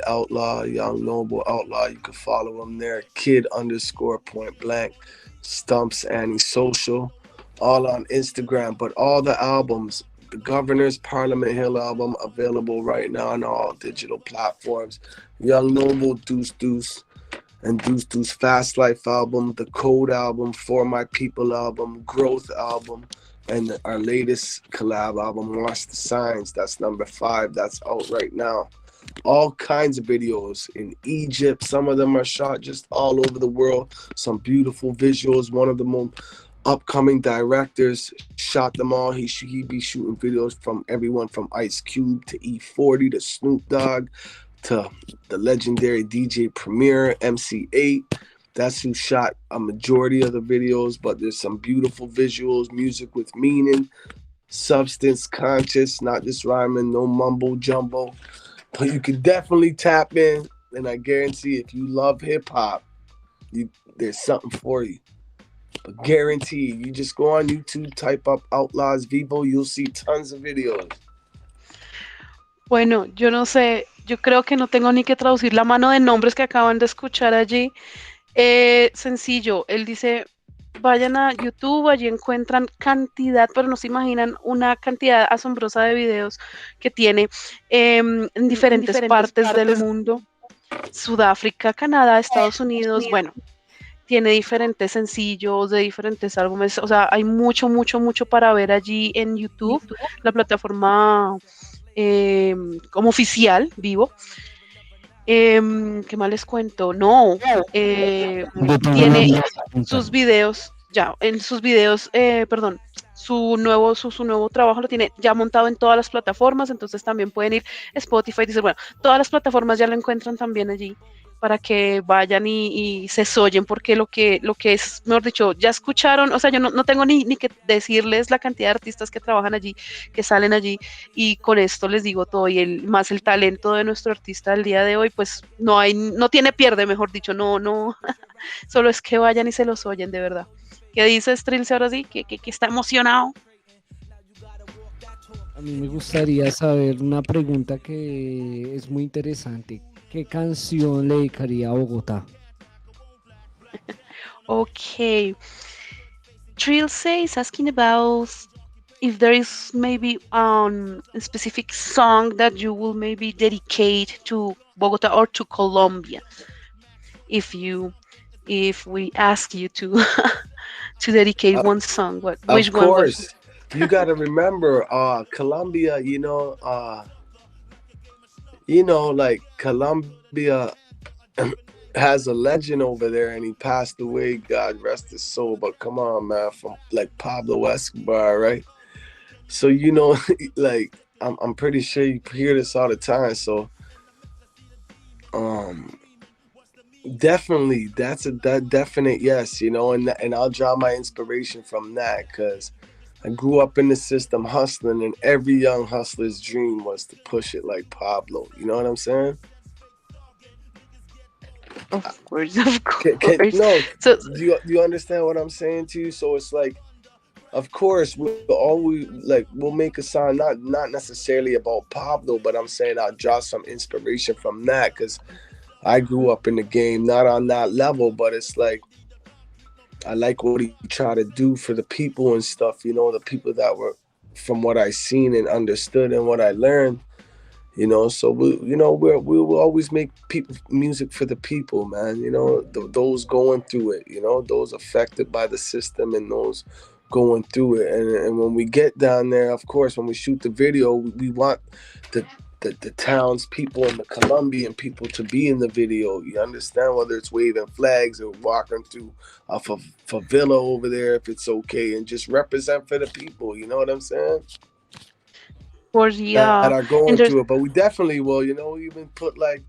Outlaw, Young Noble Outlaw. You can follow him there. Kid_Point Blank, Stumps Antisocial, all on Instagram. But all the albums, the Governor's Parliament Hill album, available right now on all digital platforms. Young Noble, Deuce, and Deuce Fast Life album, the Code album, For My People album, Growth album, and our latest collab album, Watch the Signs. That's number 5. That's out right now. All kinds of videos in Egypt. Some of them are shot just all over the world. Some beautiful visuals. One of the most upcoming directors shot them all. He be shooting videos from everyone from Ice Cube to E40 to Snoop Dogg to the legendary DJ Premier, MC8. That's who shot a majority of the videos, but there's some beautiful visuals, music with meaning, substance, conscious, not just rhyming, no mumbo jumbo. But you can definitely tap in, and I guarantee if you love hip hop, there's something for you. But guarantee, you just go on YouTube, type up Outlaws Vivo, you'll see tons of videos. Bueno, yo no sé, yo creo que no tengo ni que traducir la mano de nombres que acaban de escuchar allí. Sencillo, él dice, vayan a YouTube, allí encuentran cantidad, pero no se imaginan una cantidad asombrosa de videos que tiene en diferentes partes del mundo. Sudáfrica, Canadá, Estados Unidos, bueno, tiene diferentes sencillos de diferentes álbumes, o sea, hay mucho para ver allí en YouTube, la plataforma como oficial, vivo. ¿Qué más les cuento? No, tiene sus videos, su nuevo trabajo lo tiene ya montado en todas las plataformas, entonces también pueden ir Spotify, dice, bueno, todas las plataformas ya lo encuentran también allí para que vayan y se oyen, porque lo que es, mejor dicho, ya escucharon, o sea, yo no tengo ni que decirles la cantidad de artistas que trabajan allí, que salen allí, y con esto les digo todo, y más el talento de nuestro artista del día de hoy, pues no tiene pierde, mejor dicho, no, solo es que vayan y se los oyen, de verdad. ¿Qué dices, Trilce, ahora sí? Que está emocionado. A mí me gustaría saber una pregunta que es muy interesante. ¿Qué canción le dedicaría a Bogotá? Okay. Trilce is asking about if there is maybe a specific song that you will maybe dedicate to Bogota or to Colombia. If we ask you to to dedicate one song, which one? Of course. You got to remember, Colombia, like Colombia has a legend over there, and he passed away, God rest his soul, but come on, man, from like Pablo Escobar, right? So, like, I'm pretty sure you hear this all the time, so definitely, that's a definite yes, and I'll draw my inspiration from that, because I grew up in the system hustling, and every young hustler's dream was to push it like Pablo. You know what I'm saying? Of course. So, do you understand what I'm saying to you? So it's like, of course, we'll make a song not necessarily about Pablo, but I'm saying I'll draw some inspiration from that, because I grew up in the game, not on that level, but it's like, I like what he tried to do for the people and stuff, the people that were, from what I seen and understood and what I learned, so we will always make music for the people, man, those going through it, those affected by the system and those going through it. And when we get down there, of course, when we shoot the video, we want the townspeople and the Colombian people to be in the video. You understand? Whether it's waving flags or walking through a favela over there, if it's okay, and just represent for the people. You know what I'm saying? Of course, yeah. That are going And there's through it. But we definitely will. You know, even put like,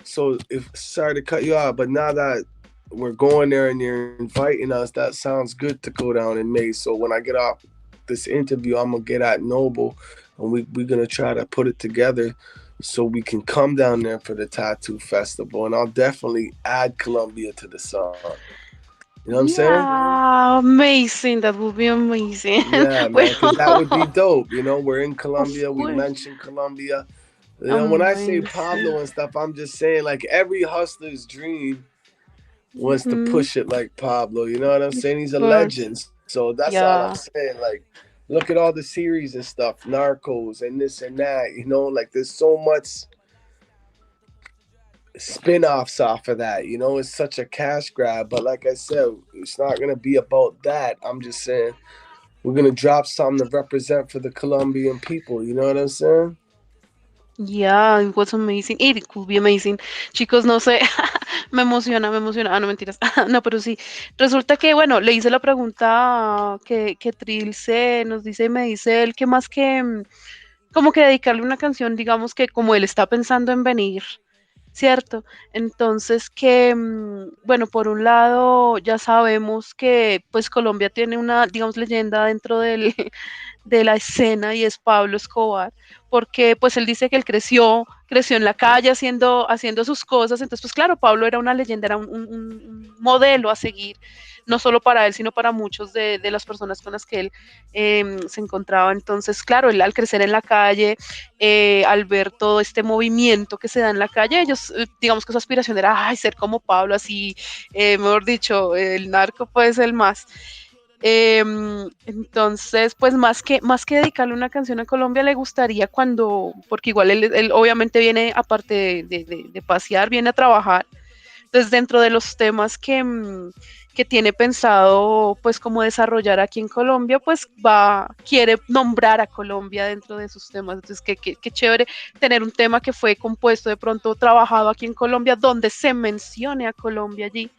so if, sorry to cut you off, but now that we're going there and you're inviting us, that sounds good to go down in May. So when I get off this interview, I'm gonna get at Noble, and we're gonna try to put it together so we can come down there for the tattoo festival. And I'll definitely add Colombia to the song. You know what I'm saying? yeah, amazing. That would be amazing. Yeah, man, because Well, that would be dope. You know, we're in Colombia. of We course. mentioned Colombia. You know, when I say Amazing. Pablo and stuff, I'm just saying like every hustler's dream was to Mhm. push it like Pablo. You know what I'm saying? He's a Of course. legend. So that's all Yeah. I'm saying. Like, look at all the series and stuff, Narcos and this and that. You know, like there's so much spin-offs off of that. You know, it's such a cash grab. But like I said, it's not gonna be about that. I'm just saying we're gonna drop something to represent for the Colombian people. You know what I'm saying? Yeah, it was amazing. It could be amazing. Chicos, no sé, me emociona, me emociona. Ah, no, mentiras. No, pero sí. Resulta que, bueno, le hice la pregunta que Trilce nos dice, y me dice él que más que, como que dedicarle una canción, digamos que como él está pensando en venir, ¿cierto? Entonces que, bueno, por un lado ya sabemos que pues Colombia tiene una, digamos, leyenda dentro del, de la escena y es Pablo Escobar, porque pues él dice que él creció en la calle haciendo sus cosas, entonces pues claro, Pablo era una leyenda, era un modelo a seguir, no solo para él, sino para muchos de las personas con las que él se encontraba, entonces claro, él al crecer en la calle, al ver todo este movimiento que se da en la calle, ellos, digamos que su aspiración era, ay, ser como Pablo, así, mejor dicho, el narco pues el más. Entonces, pues más que dedicarle una canción a Colombia, le gustaría cuando, porque igual él obviamente viene, aparte de pasear, viene a trabajar. Entonces, dentro de los temas que tiene pensado, pues como desarrollar aquí en Colombia, pues quiere nombrar a Colombia dentro de sus temas. Entonces, qué chévere tener un tema que fue compuesto, de pronto trabajado aquí en Colombia, donde se mencione a Colombia allí.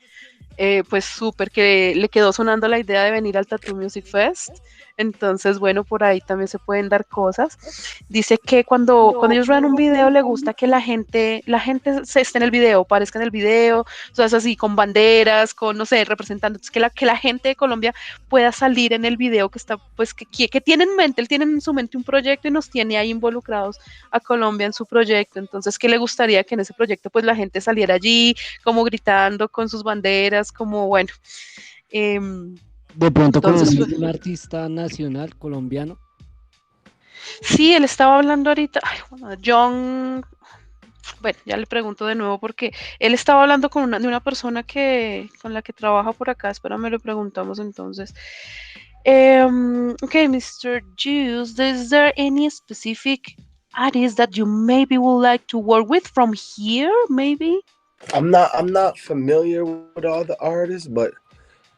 Pues súper que le quedó sonando la idea de venir al Tattoo Music Fest. Entonces, bueno, por ahí también se pueden dar cosas. Dice que cuando ellos vean un video, le gusta que la gente se esté en el video, parezca en el video, o sea, es así, con banderas, con, no sé, representando, entonces, que la gente de Colombia pueda salir en el video que está, pues, que tiene en mente, él tiene en su mente un proyecto y nos tiene ahí involucrados a Colombia en su proyecto. Entonces, ¿qué le gustaría que en ese proyecto, pues, la gente saliera allí, como gritando con sus banderas, como, bueno, De pronto entonces, conoces un artista nacional colombiano. sí, él estaba hablando ahorita, ay, bueno, John, bueno, ya le pregunto de nuevo porque él estaba hablando de una persona con la que trabaja por acá, espérame, le preguntamos entonces. Okay, Mr. Juice, is there any specific artist that you maybe would like to work with from here, maybe? I'm not familiar with all the artists, but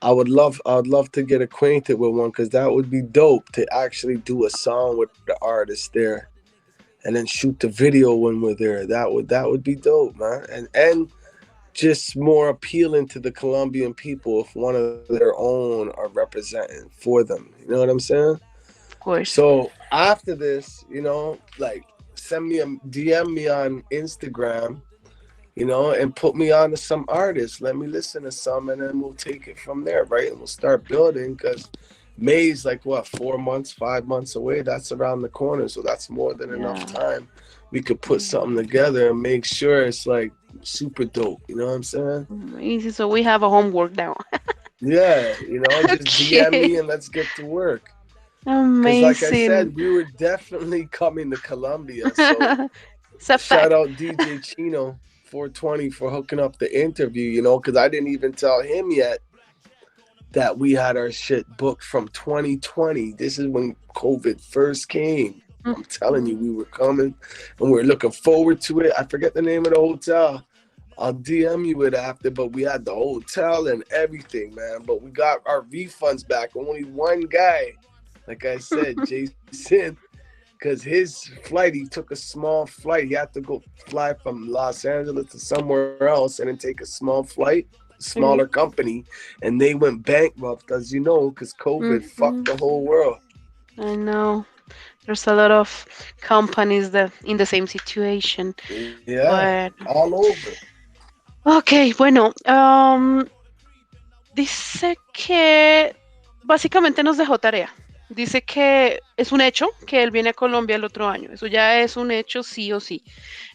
I'd love to get acquainted with one, because that would be dope to actually do a song with the artist there and then shoot the video when we're there. That would be dope, man. And just more appealing to the Colombian people if one of their own are representing for them. You know what I'm saying? Of course. So after this, you know, like DM me on Instagram, you know, and put me on to some artists. Let me listen to some, and then we'll take it from there, right? And we'll start building, because May's like, what, 4 months, 5 months away? That's around the corner, so that's more than enough time. We could put something together and make sure it's like super dope. You know what I'm saying? Amazing. So we have a homework now. Yeah, you know, just DM me and let's get to work. Amazing. Because like I said, we were definitely coming to Colombia. So shout out DJ Chino 420 for hooking up the interview, you know, because I didn't even tell him yet that we had our shit booked from 2020. This is when COVID first came. I'm telling you, we were coming and we were looking forward to it. I forget the name of the hotel. I'll DM you it after, but we had the hotel and everything, man. But we got our refunds back. Only one guy, like I said, Jason, because his flight, he took a small flight. He had to go fly from Los Angeles to somewhere else and then take a small flight, smaller company, and they went bankrupt, as you know, because COVID fucked the whole world. I know. There's a lot of companies that in the same situation. Yeah, all over. Ok, bueno, dice que básicamente nos dejó tarea. Dice que es un hecho que él viene a Colombia el otro año. Eso ya es un hecho sí o sí.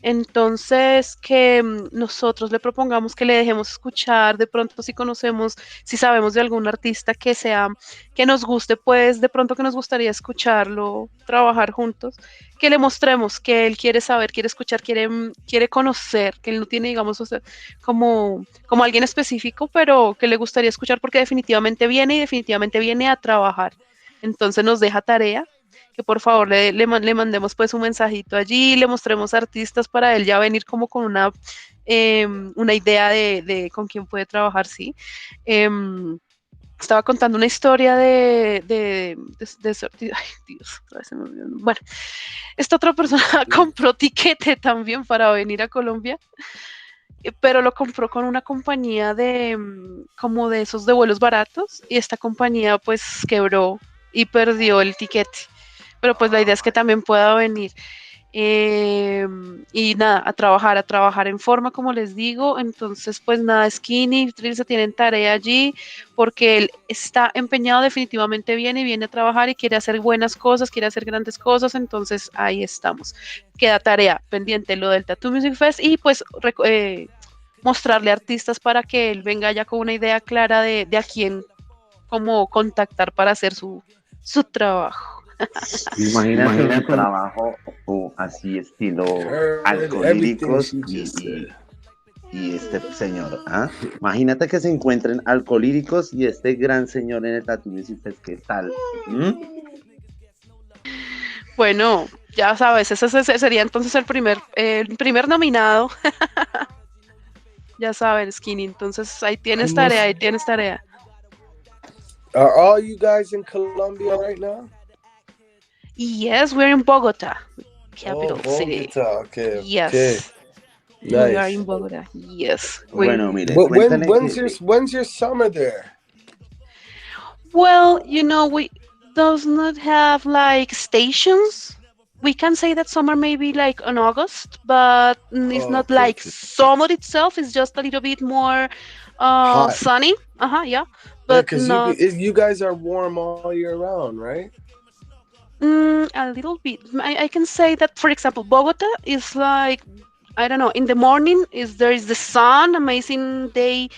Entonces, que nosotros le propongamos que le dejemos escuchar de pronto si conocemos, si sabemos de algún artista que sea, que nos guste, pues de pronto que nos gustaría escucharlo, trabajar juntos, que le mostremos que él quiere saber, quiere escuchar, quiere conocer, que él no tiene, digamos, o sea, como alguien específico, pero que le gustaría escuchar porque definitivamente viene y definitivamente viene a trabajar. Entonces nos deja tarea que por favor le mandemos pues un mensajito allí, le mostremos artistas para él ya venir como con una idea de con quién puede trabajar, sí. Estaba contando una historia ay, Dios, otra vez se me olvidó. Bueno, esta otra persona compró tiquete también para venir a Colombia, pero lo compró con una compañía como de esos de vuelos baratos, y esta compañía pues quebró y perdió el tiquete, pero pues la idea es que también pueda venir. Y nada, a trabajar en forma, como les digo. Entonces, pues nada, Skinny, Trilce tienen tarea allí, porque él está empeñado, definitivamente viene a trabajar y quiere hacer buenas cosas, quiere hacer grandes cosas. Entonces, ahí estamos. Queda tarea pendiente lo del Tattoo Music Fest y pues mostrarle artistas para que él venga ya con una idea clara de a quién como contactar para hacer su trabajo. Imagínate un trabajo así estilo Alcolíricos y este señor. Imagínate que se encuentren Alcolíricos y este gran señor en el Tattoo Music Fest. ¿Qué tal? Bueno, ya sabes, ese sería entonces el primer nominado. Ya saben, Skinny, entonces ahí tienes tarea. Are all you guys in Colombia right now? Yes, we're in Bogota, capital city. Okay. Yes. Okay. Nice. We are in Bogota. Yes. Bueno, mire, when's your summer there? Well, we does not have like stations. We can say that summer maybe like in August, but it's not like summer itself. It's just a little bit more sunny. Yeah. But you guys are warm all year round, right? A little bit. I can say that, for example, Bogota is like, I don't know, in the morning there is the sun, amazing day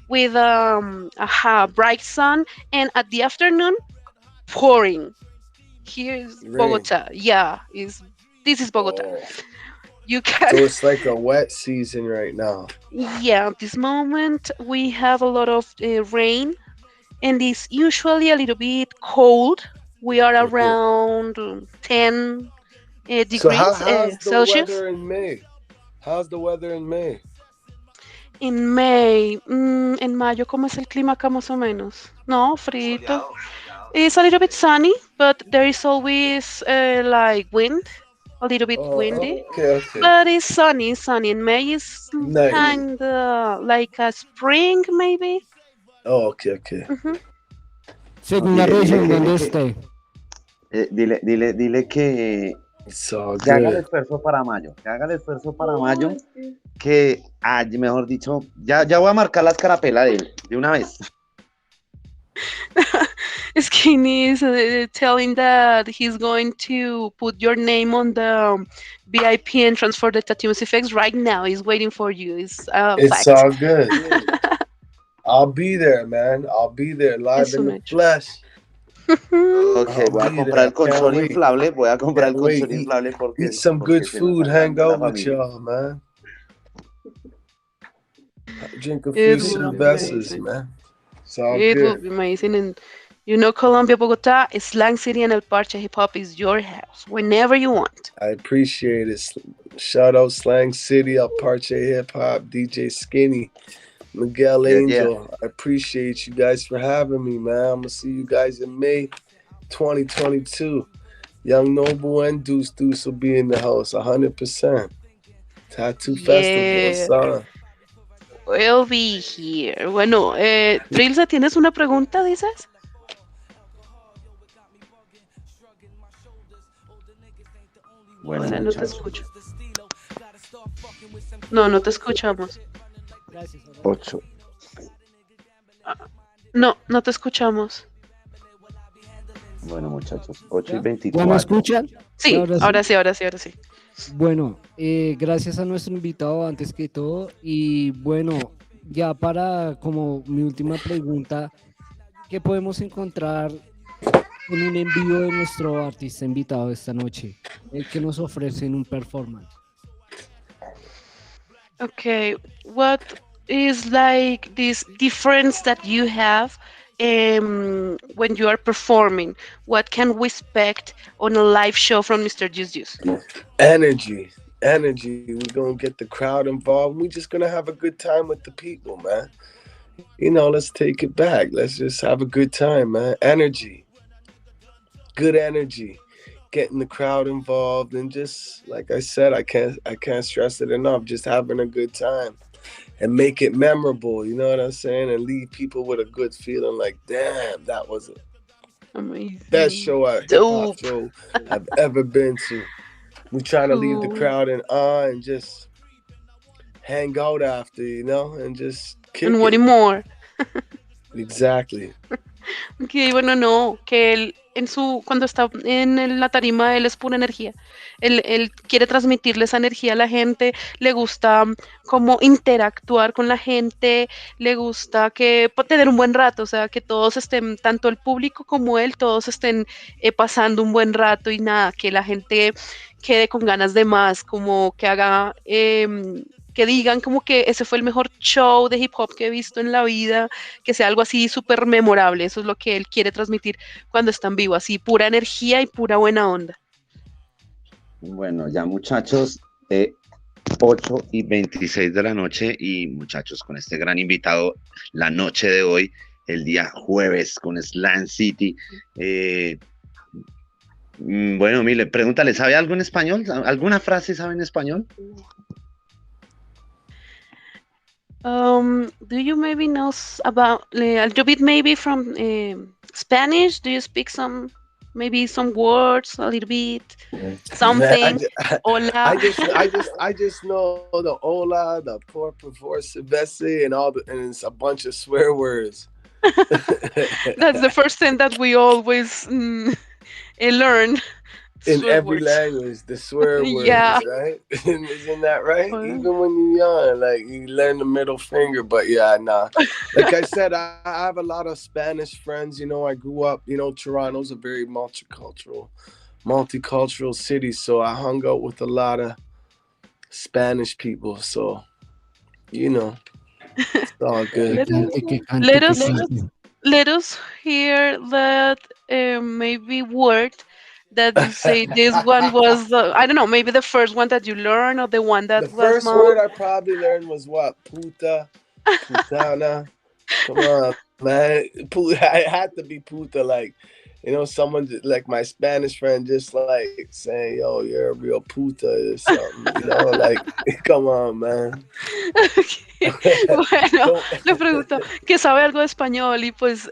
with a bright sun, and at the afternoon, pouring. Here's Bogota. Yeah, this is Bogota. You can. So it's like a wet season right now. Yeah, at this moment we have a lot of rain, and it's usually a little bit cold. We are around 10 degrees how's Celsius. The weather in May? How's the weather in May? En May, en mayo, ¿cómo es el clima acá más o menos? No, frito. It's a little bit sunny, but there is always like wind, a little bit windy. Okay. But it's sunny. In May is kind of like a spring, maybe. Oh, okay. Según la región donde esté. Dile que haga el esfuerzo para mayo. Que mejor dicho, ya voy a marcar la escarapela de él, de una vez. Skinny is telling that he's going to put your name on the VIP entrance for the Tattoo Music Fest right now. He's waiting for you. It's fact. All good. I'll be there, man. I'll be there live in the flesh. Okay, voy a comprar el colchón inflable. Porque eat some good food, hang out with y'all, man. Drink a few cervezas, man. It will be amazing. And Colombia, Bogota, Slang City, and El Parche Hip Hop is your house whenever you want. I appreciate it. Shout out Slang City, El Parche Hip Hop, DJ Skinny, Miguel Angel. I appreciate you guys for having me, man. I'm going to see you guys in May 2022. Young Noble and Deuce will be in the house 100%. Tattoo Yeah. Festival, son. We'll be here. Bueno, Trilce, ¿tienes una pregunta, dices? Bueno, O sea, no te muchachos. escucho. No, no te escuchamos. 8. No, no te escuchamos. Bueno, muchachos, 8 y ¿Ya 24. me escuchan? Sí, ahora sí. Bueno, gracias a nuestro invitado antes que todo. Y bueno, ya para como mi última pregunta, ¿qué podemos encontrar en un envío de nuestro artista invitado esta noche? ¿Qué nos ofrece en un performance? Okay, what is like this difference that you have when you are performing? What can we expect on a live show from Mr. Juice? Energy. We're going to get the crowd involved. We're just going to have a good time with the people, man. You know, let's take it back. Let's just have a good time, man. Energy. Good energy. Getting the crowd involved, and just like I said, I can't stress it enough. Just having a good time and make it memorable. You know what I'm saying? And leave people with a good feeling. Like, damn, that was Amazing. best show, hip hop show I've ever been to. We're trying to leave the crowd in awe and just hang out after, you know, and just kick And it. what more? Exactly. Okay, bueno, no, que él cuando está en la tarima, él es pura energía. Él quiere transmitirle esa energía a la gente, le gusta como interactuar con la gente, le gusta tener un buen rato, o sea, que todos estén, tanto el público como él, todos estén pasando un buen rato y nada, que la gente quede con ganas de más, como que haga... que digan como que ese fue el mejor show de hip hop que he visto en la vida, que sea algo así súper memorable. Eso es lo que él quiere transmitir cuando está en vivo, así pura energía y pura buena onda. Bueno, ya muchachos, 8 y 26 de la noche, y muchachos, con este gran invitado, la noche de hoy, el día jueves, con Slang City. Bueno, Mile, pregúntale, ¿sabe algo en español? ¿Alguna frase sabe en español? Do you maybe know about a little bit maybe from Spanish? Do you speak some words a little bit? Something? Hola. I just know the hola, the por favor, sebese, and and it's a bunch of swear words. That's the first thing that we always learn. In every language, the swear words, Yeah. right? Isn't that right? Even when you're young, like you learn the middle finger, but yeah, nah. Like I said, I have a lot of Spanish friends. You know, I grew up, you know, Toronto's a very multicultural city. So I hung out with a lot of Spanish people. So, you know, it's all good. Let us hear that maybe word that you say this one was, I don't know, maybe the first one that you learned or the one that The was first word I probably learned was what? Puta, putana. Come on, man. I had to be puta. Like, you know, someone like my Spanish friend just like saying, yo, you're a real puta or something. You know, like, come on, man. Bueno, le pregunto que sabe algo de español y pues